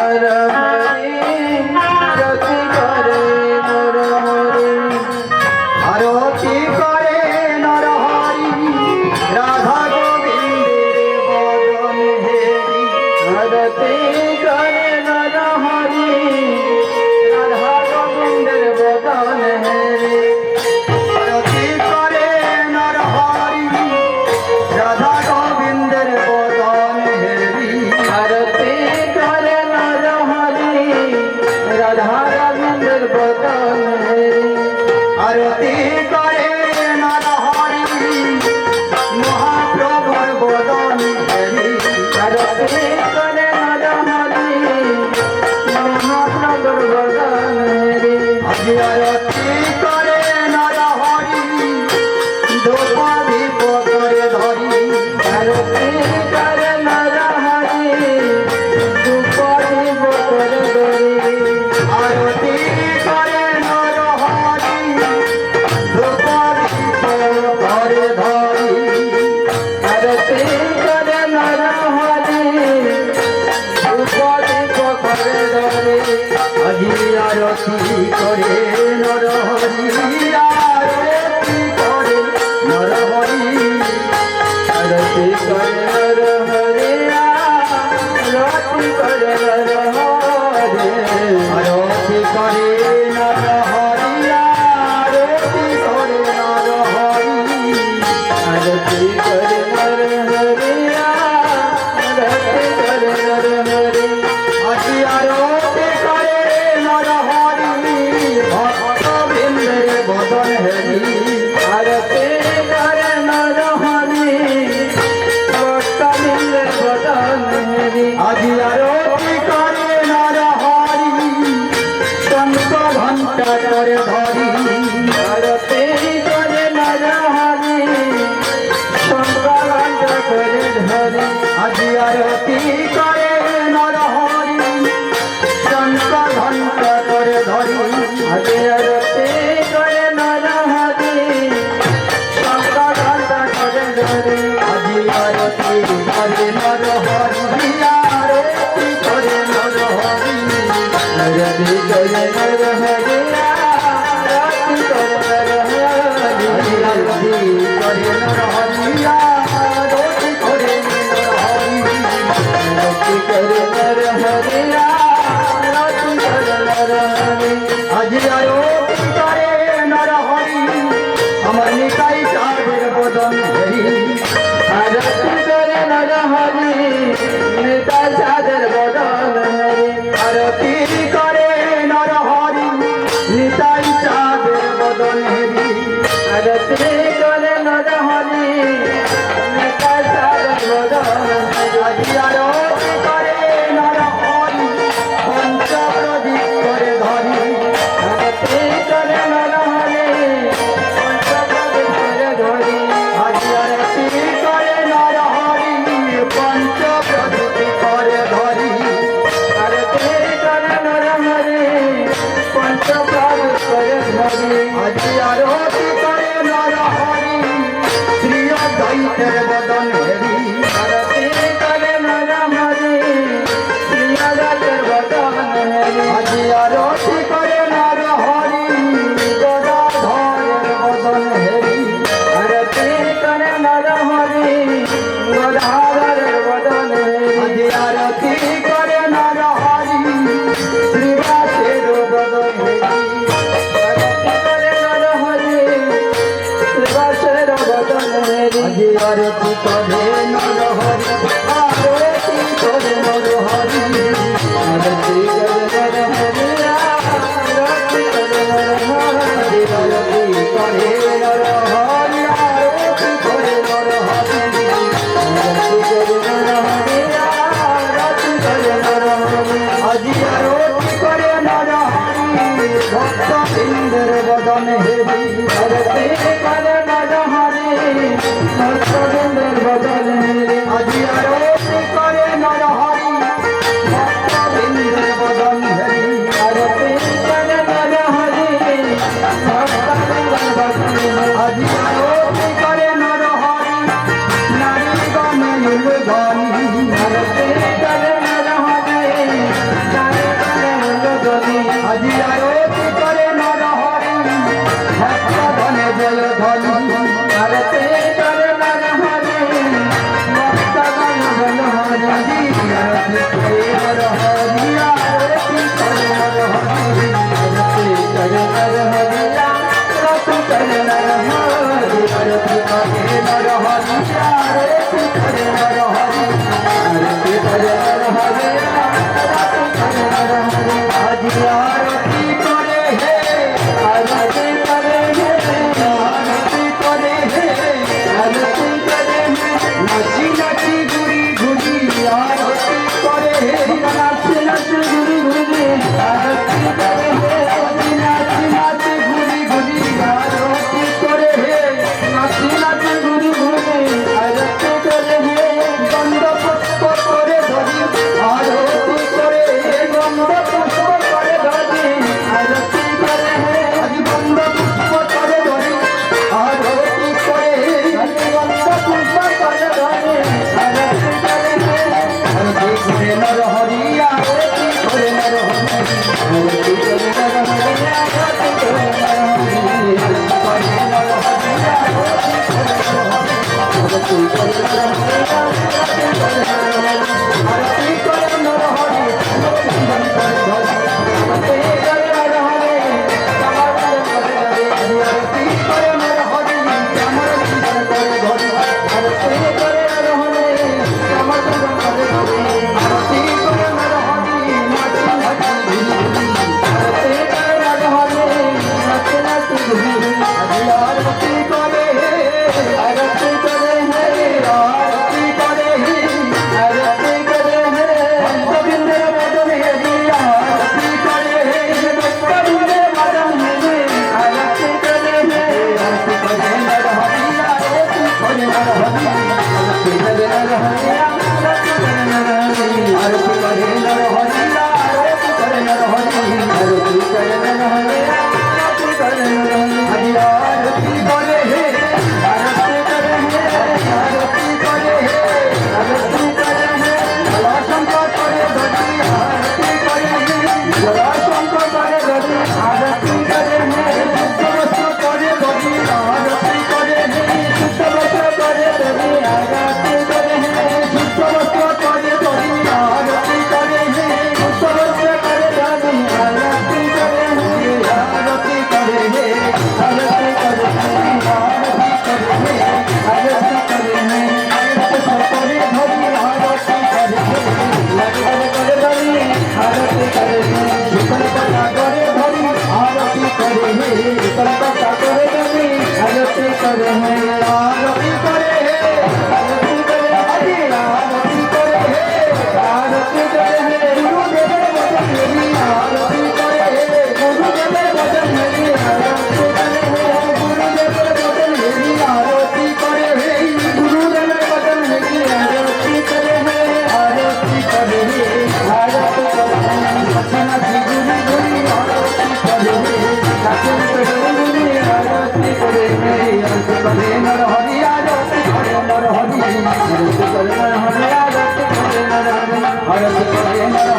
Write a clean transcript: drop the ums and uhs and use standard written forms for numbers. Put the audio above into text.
नर हरि रति करे नर हरि आरती करे नर हरि राधा गोविंदेर बदन हेरी आरती करे नर हरि राधा गोविंदेर बदन हेरी आरती करे नर हरि राधा गोविंदेर बदन हेरी आरती करे नर हरि राधा गोविंदेर बदन हेरी आरती करे नर हरि महाप्रभुर बदन हेरी आरती करे नर हरि महाप्रभुर बदन हेरी আজি আরতি করে নর হরি দ্রৌপদী পকরে ধরি आरती करे नर हरि दुपहरी बकर गरी আরতি করে নর হরি দ্রৌপদী পকরে ধরি आरती करे नर हरि दुपहरी बकर गरी আজি আরতি করে নর হরি আরতি করে নর হরি आरती करे नर हरि आरती करे नर हरि আরতি করে নর হরি আরতি করে নর হরি आरती करे नर हरि आरती करे नर हरि আজি আরতি করে নর হরি ভক্ত বৃন্দের বদন হেরি आरती करे नर हरि भक्तबिंदेर बदन हेरी আজি আরতি করে নর হরি শঙ্খ ঘণ্টা করে ধরি आरती करे नर हरि शंकर करे धरी আজি আরতি করে নর হরি শঙ্খ ঘণ্টা করে ধরি आगे आरती करे नर हरि शंकर करे धरी আজি আরতি করে নর হরি আরতি করে নর হরি आरती करे नर हरि आरती करे नर हरि আজি আরতি করে নর হরি আরতি করে নর হরি आरती करे नर हरि आरती करे नर हरि আজি আরতি করে নর হরি আমার নিতাই চাঁদের বদন হেরি आरती करे नर हरि निता सादर बदन हरि আরতি করে নর হরি নিতাই চাঁদের বদন হেরি आरती करे नर हरि निता सादर बदन हरि আজি আরতি করে নর হরি পঞ্চপ্রদীপ করে ধরি आरती करे नर हरि पंचपद करे धरि আজি আরতি করে নর হরি পঞ্চপ্রদীপ করে ধরি आरती करे नर हरि पंचपद करे धरि আজি আরতি করে নর হরি প্রিয় দৈতের বদন হেরি आरती करे नर हरि प्रिय दातर बदन हरि আজি আরতি করে নর হরি গদাধরের বদন হেরি आरती करे नर हरि गदाधर बदन हरि আজি আরতি করে নর হরি শ্রীবাসের বদন হেরি आरती करे नर हरि शिवाशर बदन हरि আজি আরতি করে নর হরি আরতি করে নর হরি आरती करे नर हरि आरती करे नर हरि আজি আরতি করে নর হরি আরতি করে নর হরি आरती करे नर हरि आरती करे नर हरि আজি আরতি করে নর হরি ভক্ত বৃন্দের বদন হেরি आरती करे नर हरि भक्तबिंदेर बदन हरि আজি আরতি করে নর হরি ভক্ত বৃন্দের বদন হেরি आरती करे नर हरि भक्तबिंदेर बदन हरि আজি আরতি করে নর হরি নারী গণ आरती करे नर हरि आरती करे हे आरती करे हे आरती करे हे आरती करे हे नाची नाची घुरी घुरी आरती करे हे नाच नाच गुरु गुरु आरती करे हे नाची नाची घुरी घुरी आरती करे हे नाच नाच गुरु गुरु आरती करे हे गंध पुष्प करे धरी आरती करे हे गंध पुष्प करे धरी आरती करे हे আজি গন্ধ পুষ্প করে ধরি আরতি করে गंध पुष्प करे धरी आरती करे हे আরতি করে নর হরি আরতি করে নর হরি आरती करे नर हरि आरती करे नर हरि করে নর হরি आरती करे नर हरि আরতি করে নর হরি জীবন করে ধরি आरती करे नर हरि समर्पण करे हरि আরতি করে নর হরি আমার জীবন করে ধরি आरती करे नर हरि समर्पण करे हरि আরতি করে নর হরি নাচি নাচি ঘুরি ঘুরি आरती करे नर हरि नाच नाच घुरी আরতি করে आरती करे हे আরতি করে आरती करे हे गोविंद मदन हरि আরতি করে गोविंद मदन हरि आरती करे हे আরতি করে নর হরি আরতি করে নর হরি आरती करे नर हरि आरती करे नर हरि আরতি করে নর হরি আরতি করে নর হরি आरती करे नर हरि आरती करे नर हरि হরি আরতি করে হে आरती करे हे আরতি করে হে आरती करे हे শঙ্কর করে ধরি আরতি করে হে जरा शंकर करे धरि आरती करे हे সমস্ত করে ধরি আরতি করে হে शुद्ध वस्त्र करे धरि आरती करे हे সমস্ত করে ধরি আরতি করে হে शुद्ध वस्त्र करे धरि आरती करे हे আরতি করে হে आरती करे हे আরতি করে হে आरती करे हे করে ধরি আরতি করে হে लगे करे धरि आरती करे हे শুকল পাতা করে ধরি আরতি করে হে कलकत्ता करे धरि आरती करे हे আরতি করে হে आरती करे আরে আরতি করে হে आरती करे हे গুরুদেবের বচন মেরি আরতি করে হে गुरुदेव भजन हरि आरती करे हे গুরুদেবের বচন মেরি আরতি করে হে गुरुदेव भजन हरि आरती करे हे আরতি করে হে आरती करे हे নাচি গুরি গুরি আরতি করে হে नाचन करे गुरु आरती करे हे আরতি করে নর হরি আরতি করে নর হরি आरती करे नर हरि आरती करे नर हरि আরতি করে নর